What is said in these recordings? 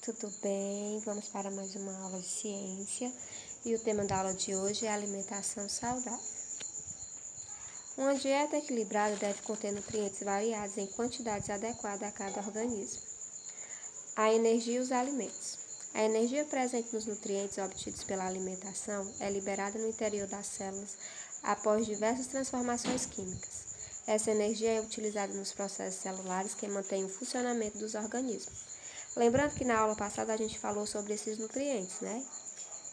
tudo bem? Vamos para mais uma aula de ciência e o tema da aula de hoje é alimentação saudável. Uma dieta equilibrada deve conter nutrientes variados em quantidades adequadas a cada organismo. A energia e os alimentos. A energia presente nos nutrientes obtidos pela alimentação é liberada no interior das células após diversas transformações químicas. Essa energia é utilizada nos processos celulares que mantêm o funcionamento dos organismos. Lembrando que na aula passada a gente falou sobre esses nutrientes, né?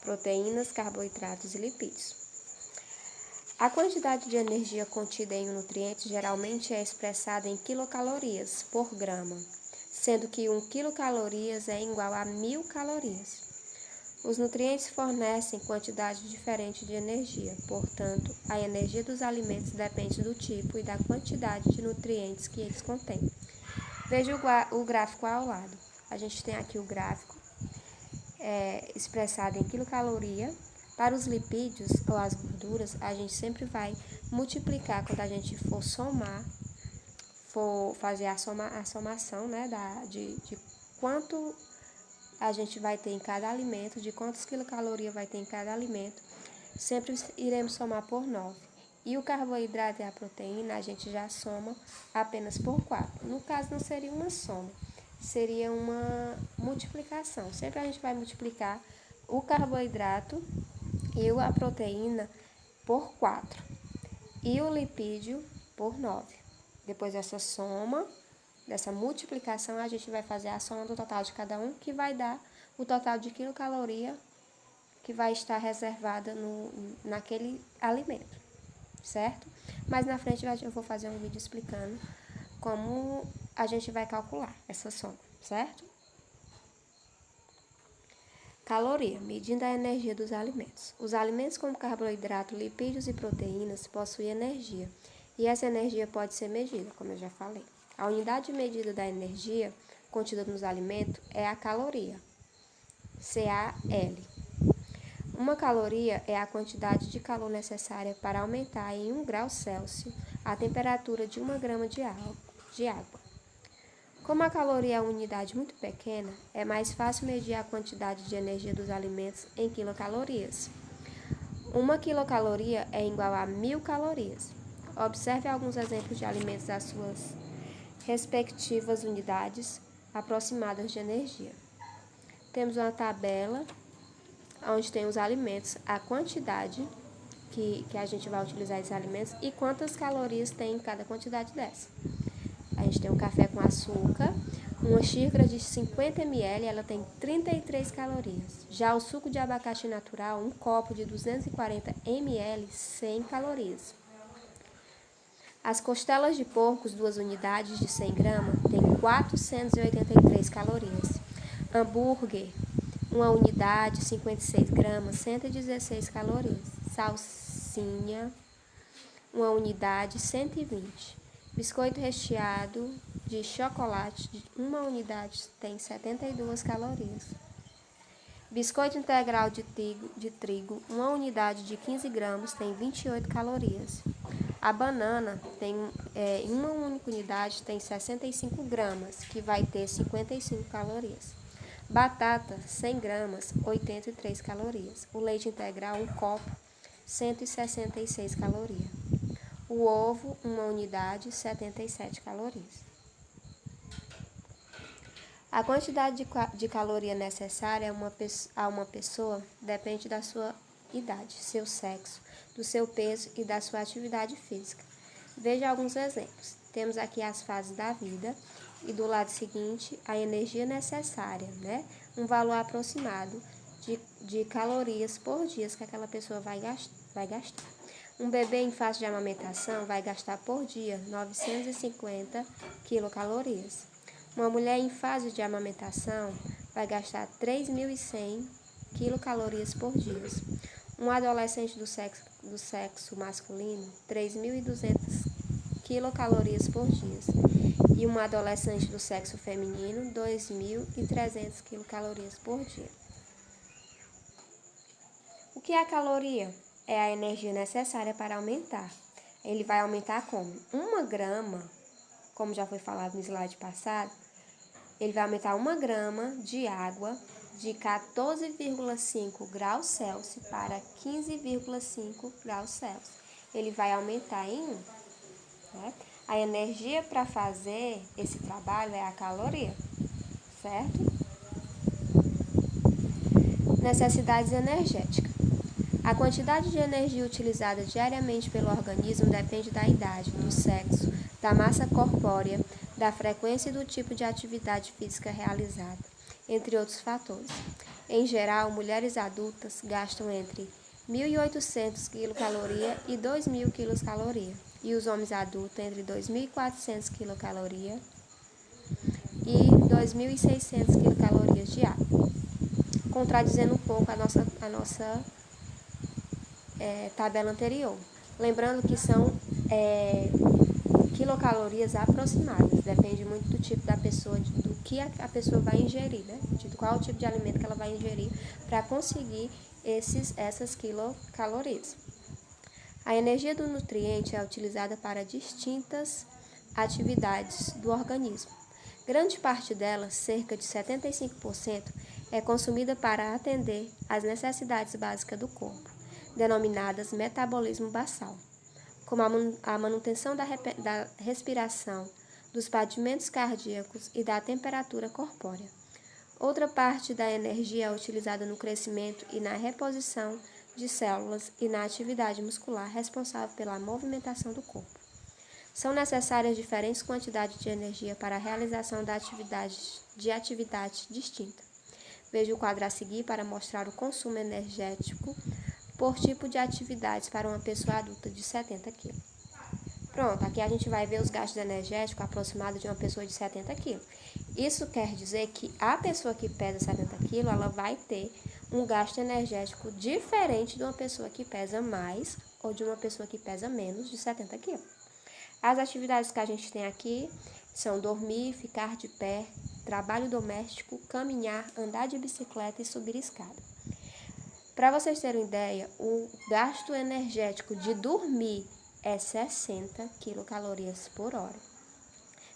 Proteínas, carboidratos e lipídios. A quantidade de energia contida em um nutriente geralmente é expressada em quilocalorias por grama, sendo que 1 quilocalorias é igual a 1000 calorias. Os nutrientes fornecem quantidades diferentes de energia, portanto, a energia dos alimentos depende do tipo e da quantidade de nutrientes que eles contêm. Veja o gráfico ao lado. A gente tem aqui o gráfico expressado em quilocaloria. Para os lipídios ou as gorduras, a gente sempre vai multiplicar quando a gente for somar, for fazer a somação, né, de quanto a gente vai ter em cada alimento, de quantas quilocalorias vai ter em cada alimento. Sempre iremos somar por 9. E o carboidrato e a proteína a gente já soma apenas por 4. No caso, não seria uma soma, seria uma multiplicação. Sempre a gente vai multiplicar o carboidrato e a proteína por 4 e o lipídio por 9. Depois dessa soma, dessa multiplicação, a gente vai fazer a soma do total de cada um, que vai dar o total de quilocaloria que vai estar reservada naquele alimento, certo? Mas na frente eu vou fazer um vídeo explicando como a gente vai calcular essa soma, certo? Caloria, medindo a energia dos alimentos. Os alimentos como carboidrato, lipídios e proteínas possuem energia, e essa energia pode ser medida, como eu já falei. A unidade de medida da energia contida nos alimentos é a caloria, CAL. Uma caloria é a quantidade de calor necessária para aumentar em 1 grau Celsius a temperatura de 1 grama de água. Como a caloria é uma unidade muito pequena, é mais fácil medir a quantidade de energia dos alimentos em quilocalorias. 1 quilocaloria é igual a 1000 calorias. Observe alguns exemplos de alimentos das suas respectivas unidades aproximadas de energia. Temos uma tabela onde tem os alimentos, a quantidade que a gente vai utilizar esses alimentos e quantas calorias tem em cada quantidade dessa. A gente tem um café com açúcar, uma xícara de 50 ml, ela tem 33 calorias. Já o suco de abacaxi natural, um copo de 240 ml, 100 calorias. As costelas de porcos, 2 unidades de 100 gramas, tem 483 calorias. Hambúrguer, 1 unidade, 56 gramas, 116 calorias. Salsinha, 1 unidade, 120. Biscoito recheado de chocolate, 1 unidade, tem 72 calorias. Biscoito integral de trigo, 1 unidade de 15 gramas, tem 28 calorias. A banana, em uma única unidade, tem 65 gramas, que vai ter 55 calorias. Batata, 100 gramas, 83 calorias. O leite integral, um copo, 166 calorias. O ovo, 1 unidade, 77 calorias. A quantidade de caloria necessária a uma pessoa depende da sua idade, seu sexo, do seu peso e da sua atividade física. Veja alguns exemplos. Temos aqui as fases da vida e do lado seguinte a energia necessária, né? Um valor aproximado de calorias por dia que aquela pessoa vai gastar. Um bebê em fase de amamentação vai gastar por dia 950 quilocalorias. Uma mulher em fase de amamentação vai gastar 3.100 quilocalorias por dia. Um adolescente do sexo masculino, 3.200 quilocalorias por dia. E uma adolescente do sexo feminino, 2.300 quilocalorias por dia. O que é a caloria? É a energia necessária para aumentar. Ele vai aumentar como? 1 grama, como já foi falado no slide passado, ele vai aumentar 1 grama de água de 14,5 graus Celsius para 15,5 graus Celsius. Ele vai aumentar em 1. Né? A energia para fazer esse trabalho é a caloria, certo? Necessidades energéticas. A quantidade de energia utilizada diariamente pelo organismo depende da idade, do sexo, da massa corpórea, da frequência e do tipo de atividade física realizada, entre outros fatores. Em geral, mulheres adultas gastam entre 1.800 kcal e 2.000 kcal, e os homens adultos entre 2.400 kcal e 2.600 kcal de água, contradizendo um pouco a nossa tabela anterior. Lembrando que são quilocalorias aproximadas, depende muito do tipo da pessoa, do que a pessoa vai ingerir, né? De qual tipo de alimento que ela vai ingerir para conseguir essas quilocalorias. A energia do nutriente é utilizada para distintas atividades do organismo. Grande parte dela, cerca de 75%, é consumida para atender às necessidades básicas do corpo, denominadas metabolismo basal, como a manutenção da respiração, dos batimentos cardíacos e da temperatura corpórea. Outra parte da energia é utilizada no crescimento e na reposição de células e na atividade muscular responsável pela movimentação do corpo. São necessárias diferentes quantidades de energia para a realização de atividade distinta. Veja o quadro a seguir para mostrar o consumo energético por tipo de atividades para uma pessoa adulta de 70 kg. Pronto, aqui a gente vai ver os gastos energéticos aproximados de uma pessoa de 70 kg. Isso quer dizer que a pessoa que pesa 70 kg, ela vai ter um gasto energético diferente de uma pessoa que pesa mais ou de uma pessoa que pesa menos de 70 kg. As atividades que a gente tem aqui são dormir, ficar de pé, trabalho doméstico, caminhar, andar de bicicleta e subir escada. Para vocês terem ideia, o gasto energético de dormir é 60 quilocalorias por hora.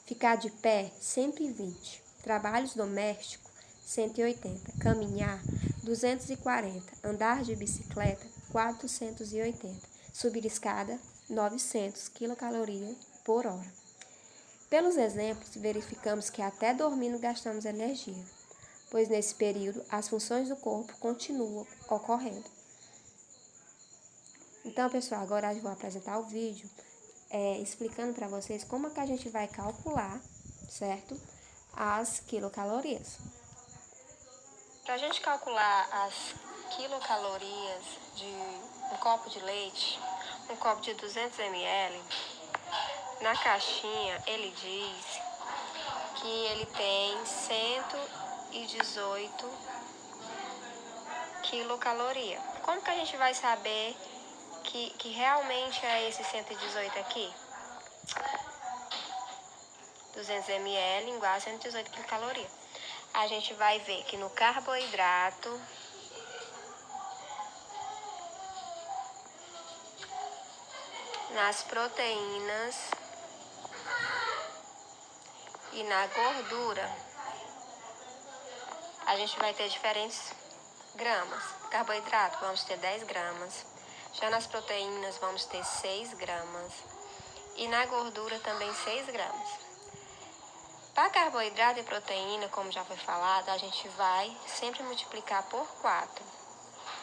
Ficar de pé, 120. Trabalhos domésticos, 180. Caminhar, 240. Andar de bicicleta, 480. Subir escada, 900 quilocalorias por hora. Pelos exemplos, verificamos que até dormindo gastamos energia, pois nesse período as funções do corpo continuam ocorrendo. Então, pessoal, agora eu vou apresentar o vídeo explicando para vocês como é que a gente vai calcular, certo? As quilocalorias. Para a gente calcular as quilocalorias de um copo de leite, um copo de 200 ml, na caixinha ele diz que ele tem 118 quilocalorias. Como que a gente vai saber que realmente é esse 118 aqui? 200 ml igual a 118 quilocalorias. A gente vai ver que no carboidrato, nas proteínas e na gordura, a gente vai ter diferentes gramas. Carboidrato, vamos ter 10 gramas. Já nas proteínas, vamos ter 6 gramas. E na gordura, também 6 gramas. Para carboidrato e proteína, como já foi falado, a gente vai sempre multiplicar por 4.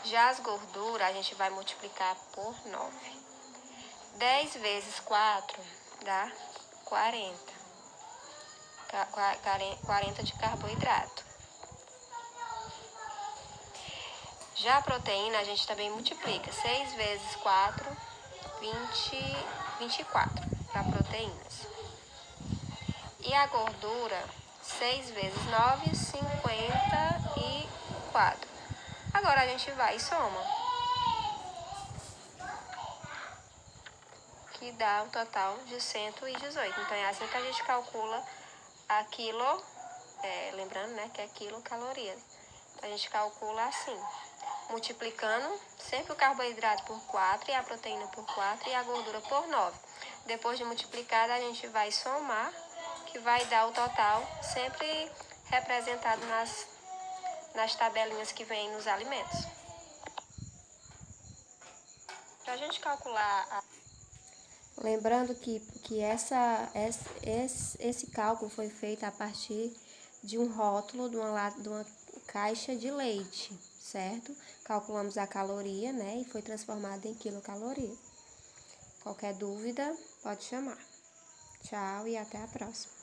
Já as gorduras, a gente vai multiplicar por 9. 10 vezes 4 dá 40. 40 de carboidrato. Já a proteína, a gente também multiplica. 6 vezes 4, 24 para proteínas. E a gordura, 6 vezes 9, 54. Agora a gente vai e soma, que dá um total de 118. Então é assim que a gente calcula a quilo, lembrando, né, que é quilocalorias. Então a gente calcula assim, multiplicando sempre o carboidrato por 4 e a proteína por 4 e a gordura por 9. Depois de multiplicada, a gente vai somar, que vai dar o total sempre representado nas tabelinhas que vêm nos alimentos. Para a gente calcular, lembrando que esse cálculo foi feito a partir de um rótulo de uma caixa de leite, certo? Calculamos a caloria, né? E foi transformado em quilocaloria. Qualquer dúvida, pode chamar. Tchau e até a próxima.